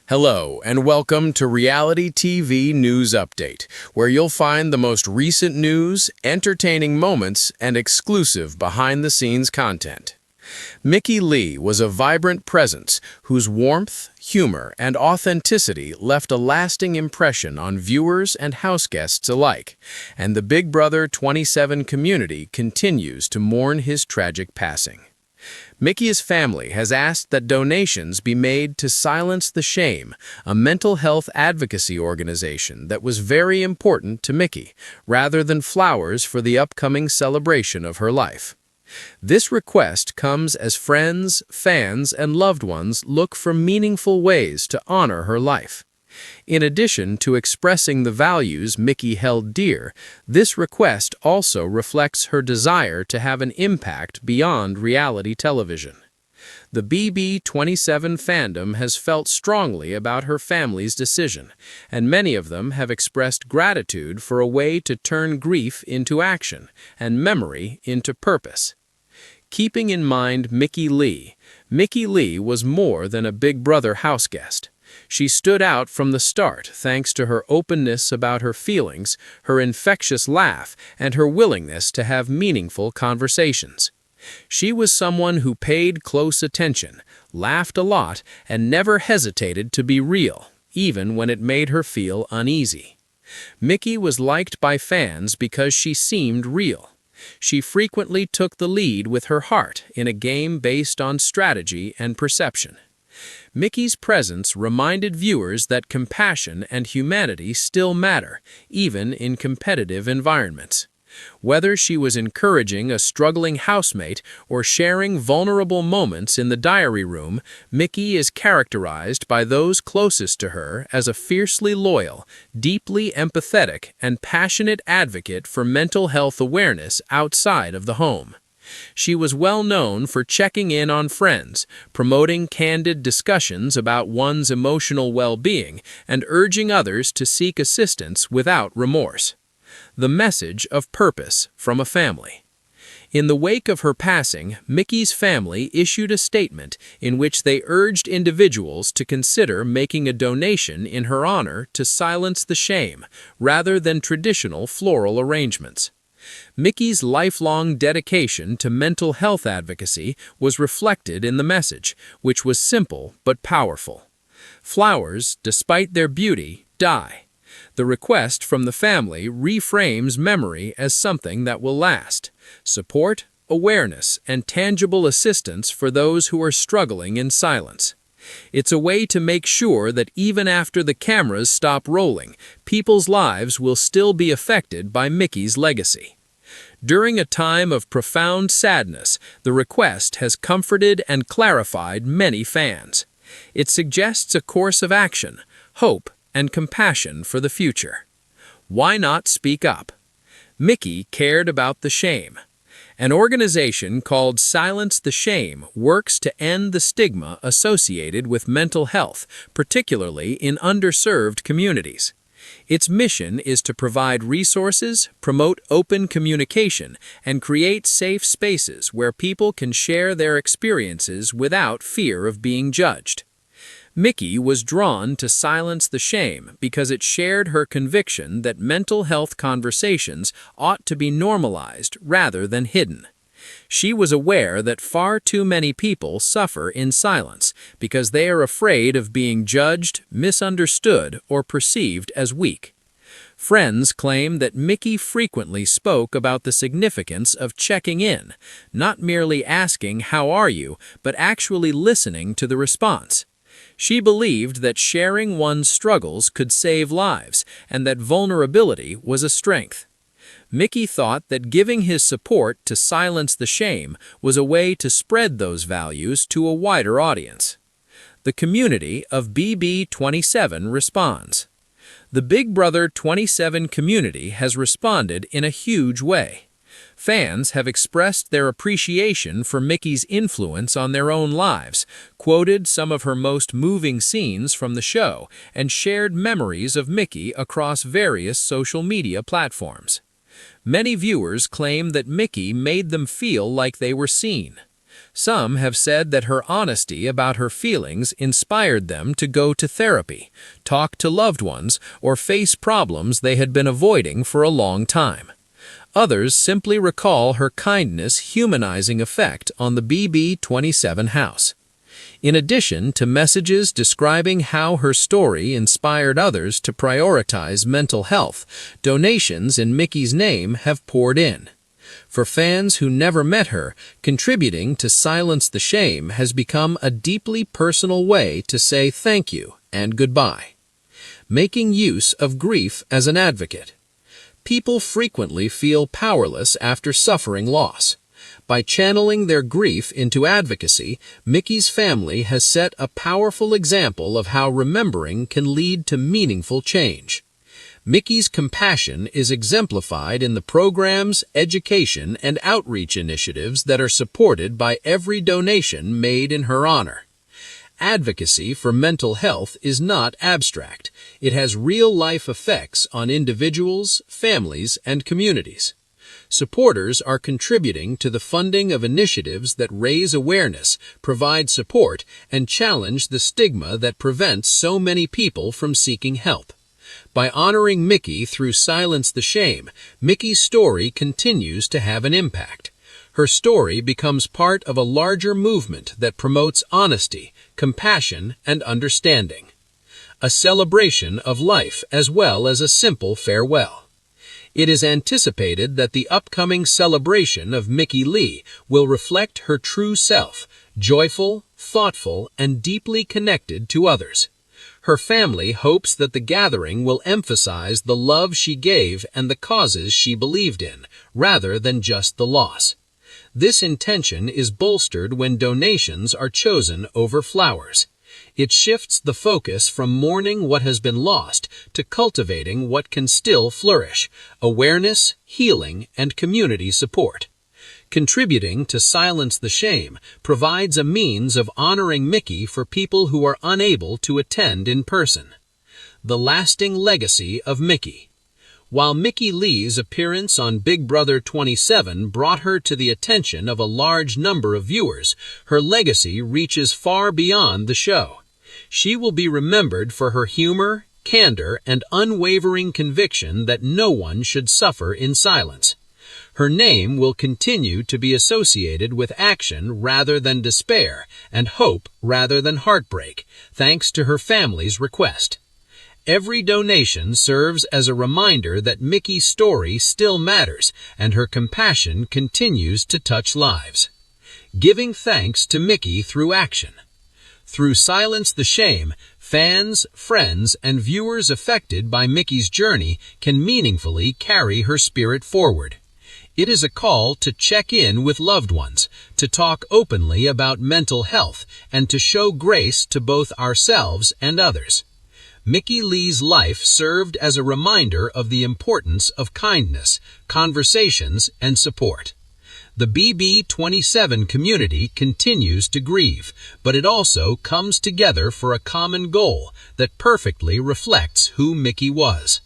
Hello, and welcome to Reality TV News Update, where you'll find the most recent news, entertaining moments, and exclusive behind-the-scenes content. Mickey Lee was a vibrant presence whose warmth, humor, and authenticity left a lasting impression on viewers and houseguests alike, and the Big Brother 27 community continues to mourn his tragic passing. Mickey's family has asked that donations be made to Silence the Shame, a mental health advocacy organization that was very important to Mickey, rather than flowers for the upcoming celebration of her life. This request comes as friends, fans, and loved ones look for meaningful ways to honor her life. In addition to expressing the values Mickey held dear, this request also reflects her desire to have an impact beyond reality television. The BB27 fandom has felt strongly about her family's decision, and many of them have expressed gratitude for a way to turn grief into action and memory into purpose. Keeping in mind Mickey Lee was more than a Big Brother houseguest. She stood out from the start thanks to her openness about her feelings, her infectious laugh, and her willingness to have meaningful conversations. She was someone who paid close attention, laughed a lot, and never hesitated to be real, even when it made her feel uneasy. Mickey was liked by fans because she seemed real. She frequently took the lead with her heart in a game based on strategy and perception. Mickey's presence reminded viewers that compassion and humanity still matter, even in competitive environments. Whether she was encouraging a struggling housemate or sharing vulnerable moments in the diary room, Mickey is characterized by those closest to her as a fiercely loyal, deeply empathetic, and passionate advocate for mental health awareness outside of the home. She was well known for checking in on friends, promoting candid discussions about one's emotional well-being, and urging others to seek assistance without remorse. The message of purpose from a family. In the wake of her passing, Mickey's family issued a statement in which they urged individuals to consider making a donation in her honor to Silence the Shame, rather than traditional floral arrangements. Mickey's lifelong dedication to mental health advocacy was reflected in the message, which was simple but powerful. Flowers, despite their beauty, die. The request from the family reframes memory as something that will last. Support, awareness, and tangible assistance for those who are struggling in silence. It's a way to make sure that even after the cameras stop rolling, people's lives will still be affected by Mickey's legacy. During a time of profound sadness, the request has comforted and clarified many fans. It suggests a course of action, hope, and compassion for the future. Why not speak up? Mickey cared about the shame. An organization called Silence the Shame works to end the stigma associated with mental health, particularly in underserved communities. Its mission is to provide resources, promote open communication, and create safe spaces where people can share their experiences without fear of being judged. Mickey was drawn to Silence the Shame because it shared her conviction that mental health conversations ought to be normalized rather than hidden. She was aware that far too many people suffer in silence because they are afraid of being judged, misunderstood, or perceived as weak. Friends claim that Mickey frequently spoke about the significance of checking in, not merely asking "How are you?" but actually listening to the response. She believed that sharing one's struggles could save lives and that vulnerability was a strength. Mickey thought that giving his support to Silence the Shame was a way to spread those values to a wider audience. The community of BB27 responds. The Big Brother 27 community has responded in a huge way. Fans have expressed their appreciation for Mickey's influence on their own lives, quoted some of her most moving scenes from the show, and shared memories of Mickey across various social media platforms. Many viewers claim that Mickey made them feel like they were seen. Some have said that her honesty about her feelings inspired them to go to therapy, talk to loved ones, or face problems they had been avoiding for a long time. Others simply recall her kindness' humanizing effect on the BB27 house. In addition to messages describing how her story inspired others to prioritize mental health, donations in Mickey's name have poured in. For fans who never met her, contributing to Silence the Shame has become a deeply personal way to say thank you and goodbye. Making use of grief as an advocate. People frequently feel powerless after suffering loss. By channeling their grief into advocacy, Mickey's family has set a powerful example of how remembering can lead to meaningful change. Mickey's compassion is exemplified in the programs, education, and outreach initiatives that are supported by every donation made in her honor. Advocacy for mental health is not abstract. It has real-life effects on individuals, families, and communities. Supporters are contributing to the funding of initiatives that raise awareness, provide support, and challenge the stigma that prevents so many people from seeking help. By honoring Mickey through Silence the Shame, Mickey's story continues to have an impact. Her story becomes part of a larger movement that promotes honesty, compassion, and understanding. A celebration of life as well as a simple farewell. It is anticipated that the upcoming celebration of Mickey Lee will reflect her true self, joyful, thoughtful, and deeply connected to others. Her family hopes that the gathering will emphasize the love she gave and the causes she believed in, rather than just the loss. This intention is bolstered when donations are chosen over flowers. It shifts the focus from mourning what has been lost to cultivating what can still flourish: awareness, healing, and community support. Contributing to Silence the Shame provides a means of honoring Mickey for people who are unable to attend in person. The lasting legacy of Mickey. While Mickey Lee's appearance on Big Brother 27 brought her to the attention of a large number of viewers, her legacy reaches far beyond the show. She will be remembered for her humor, candor, and unwavering conviction that no one should suffer in silence. Her name will continue to be associated with action rather than despair, and hope rather than heartbreak, thanks to her family's request. Every donation serves as a reminder that Mickey's story still matters and her compassion continues to touch lives. Giving thanks to Mickey through action. Through Silence the Shame, fans, friends, and viewers affected by Mickey's journey can meaningfully carry her spirit forward. It is a call to check in with loved ones, to talk openly about mental health, and to show grace to both ourselves and others. Mickey Lee's life served as a reminder of the importance of kindness, conversations, and support. The BB27 community continues to grieve, but it also comes together for a common goal that perfectly reflects who Mickey was.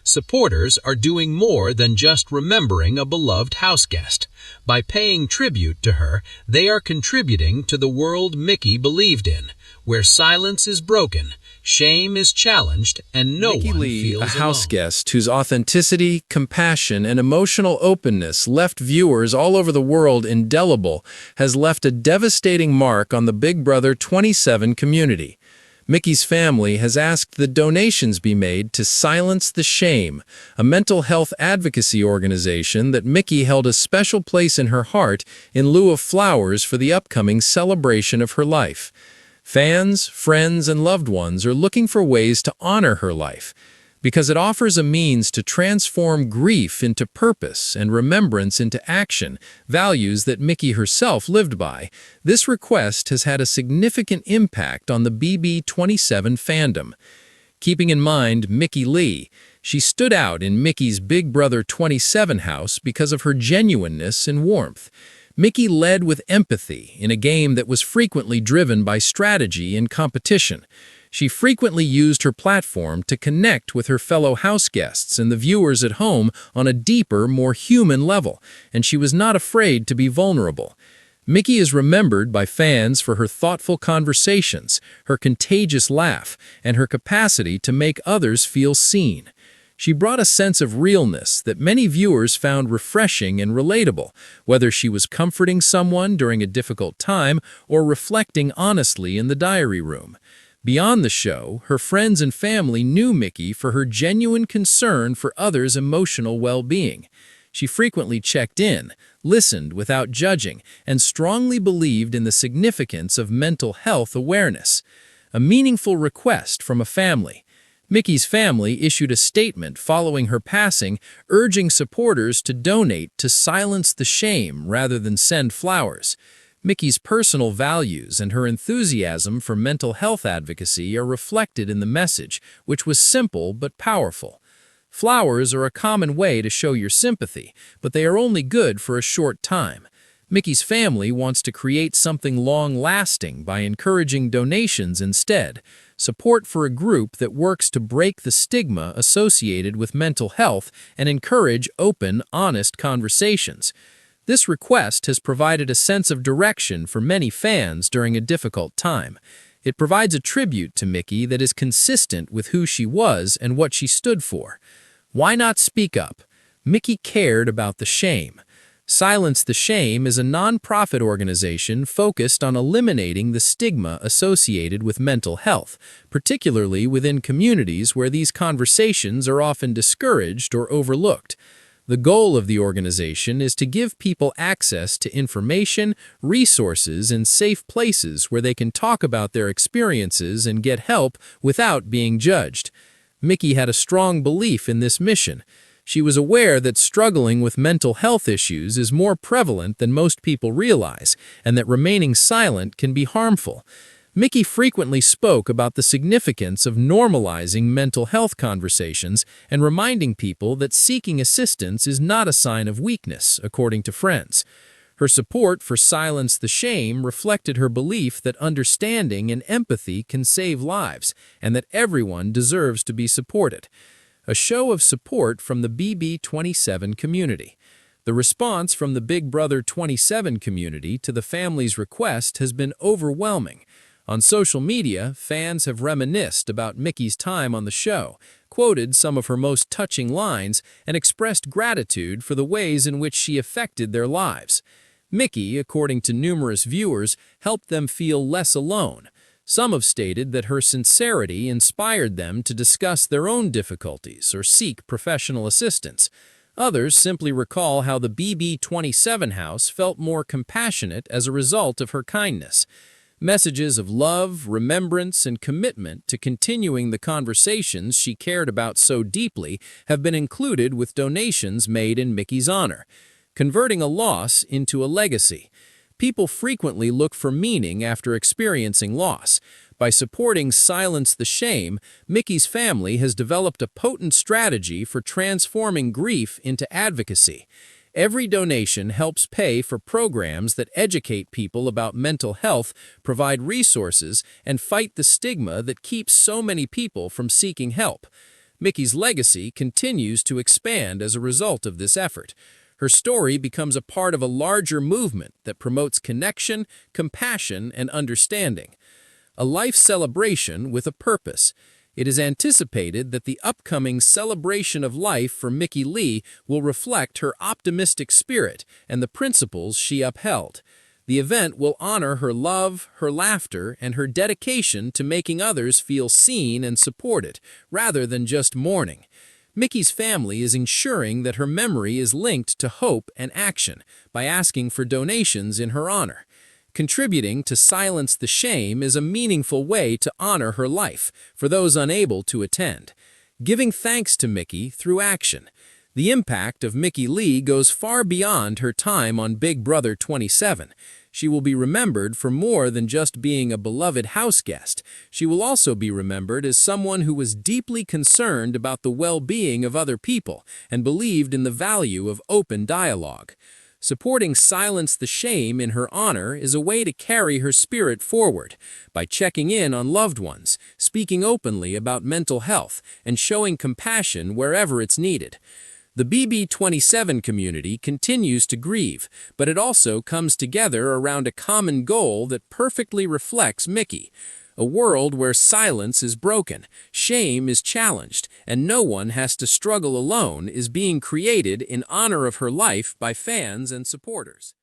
Supporters are doing more than just remembering a beloved houseguest. By paying tribute to her, they are contributing to the world Mickey believed in, where silence is broken, shame is challenged, and no one feels alone. A houseguest whose authenticity, compassion, and emotional openness left viewers all over the world indelible, has left a devastating mark on the Big Brother 27 community. Mickey's family has asked that donations be made to Silence the Shame, a mental health advocacy organization that Mickey held a special place in her heart in lieu of flowers for the upcoming celebration of her life. Fans, friends, and loved ones are looking for ways to honor her life, because it offers a means to transform grief into purpose and remembrance into action, values that Mickey herself lived by. This request has had a significant impact on the BB27 fandom. Keeping in mind Mickey Lee, she stood out in Mickey's Big Brother 27 house because of her genuineness and warmth. Mickey led with empathy in a game that was frequently driven by strategy and competition. She frequently used her platform to connect with her fellow houseguests and the viewers at home on a deeper, more human level, and she was not afraid to be vulnerable. Mickey is remembered by fans for her thoughtful conversations, her contagious laugh, and her capacity to make others feel seen. She brought a sense of realness that many viewers found refreshing and relatable, whether she was comforting someone during a difficult time or reflecting honestly in the diary room. Beyond the show, her friends and family knew Mickey for her genuine concern for others' emotional well-being. She frequently checked in, listened without judging, and strongly believed in the significance of mental health awareness. A meaningful request from a family. Mickey's family issued a statement following her passing, urging supporters to donate to silence the shame rather than send flowers. Mickey's personal values and her enthusiasm for mental health advocacy are reflected in the message, which was simple but powerful. Flowers are a common way to show your sympathy, but they are only good for a short time. Mickey's family wants to create something long-lasting by encouraging donations instead, support for a group that works to break the stigma associated with mental health and encourage open, honest conversations. This request has provided a sense of direction for many fans during a difficult time. It provides a tribute to Mickey that is consistent with who she was and what she stood for. Why not speak up? Mickey cared about the shame. Silence the Shame is a non-profit organization focused on eliminating the stigma associated with mental health, particularly within communities where these conversations are often discouraged or overlooked. The goal of the organization is to give people access to information, resources, and safe places where they can talk about their experiences and get help without being judged. Mickey had a strong belief in this mission. She was aware that struggling with mental health issues is more prevalent than most people realize, and that remaining silent can be harmful. Mickey frequently spoke about the significance of normalizing mental health conversations and reminding people that seeking assistance is not a sign of weakness, according to friends. Her support for Silence the Shame reflected her belief that understanding and empathy can save lives, and that everyone deserves to be supported. A show of support from the BB27 community. The response from the Big Brother 27 community to the family's request has been overwhelming. On social media, fans have reminisced about Mickey's time on the show, quoted some of her most touching lines, and expressed gratitude for the ways in which she affected their lives. Mickey, according to numerous viewers, helped them feel less alone. Some have stated that her sincerity inspired them to discuss their own difficulties or seek professional assistance. Others simply recall how the BB27 house felt more compassionate as a result of her kindness. Messages of love, remembrance, and commitment to continuing the conversations she cared about so deeply have been included with donations made in Mickey's honor, converting a loss into a legacy. People frequently look for meaning after experiencing loss. By supporting Silence the Shame, Mickey's family has developed a potent strategy for transforming grief into advocacy. Every donation helps pay for programs that educate people about mental health, provide resources, and fight the stigma that keeps so many people from seeking help. Mickey's legacy continues to expand as a result of this effort. Her story becomes a part of a larger movement that promotes connection, compassion, and understanding. A life celebration with a purpose. It is anticipated that the upcoming celebration of life for Mickey Lee will reflect her optimistic spirit and the principles she upheld. The event will honor her love, her laughter, and her dedication to making others feel seen and supported, rather than just mourning. Mickey's family is ensuring that her memory is linked to hope and action by asking for donations in her honor. Contributing to Silence the Shame is a meaningful way to honor her life for those unable to attend. Giving thanks to Mickey through action. The impact of Mickey Lee goes far beyond her time on Big Brother 27. She will be remembered for more than just being a beloved house guest. She will also be remembered as someone who was deeply concerned about the well-being of other people and believed in the value of open dialogue. Supporting Silence the Shame in her honor is a way to carry her spirit forward by checking in on loved ones, speaking openly about mental health, and showing compassion wherever it's needed. The BB27 community continues to grieve, but it also comes together around a common goal that perfectly reflects Mickey. A world where silence is broken, shame is challenged, and no one has to struggle alone is being created in honor of her life by fans and supporters.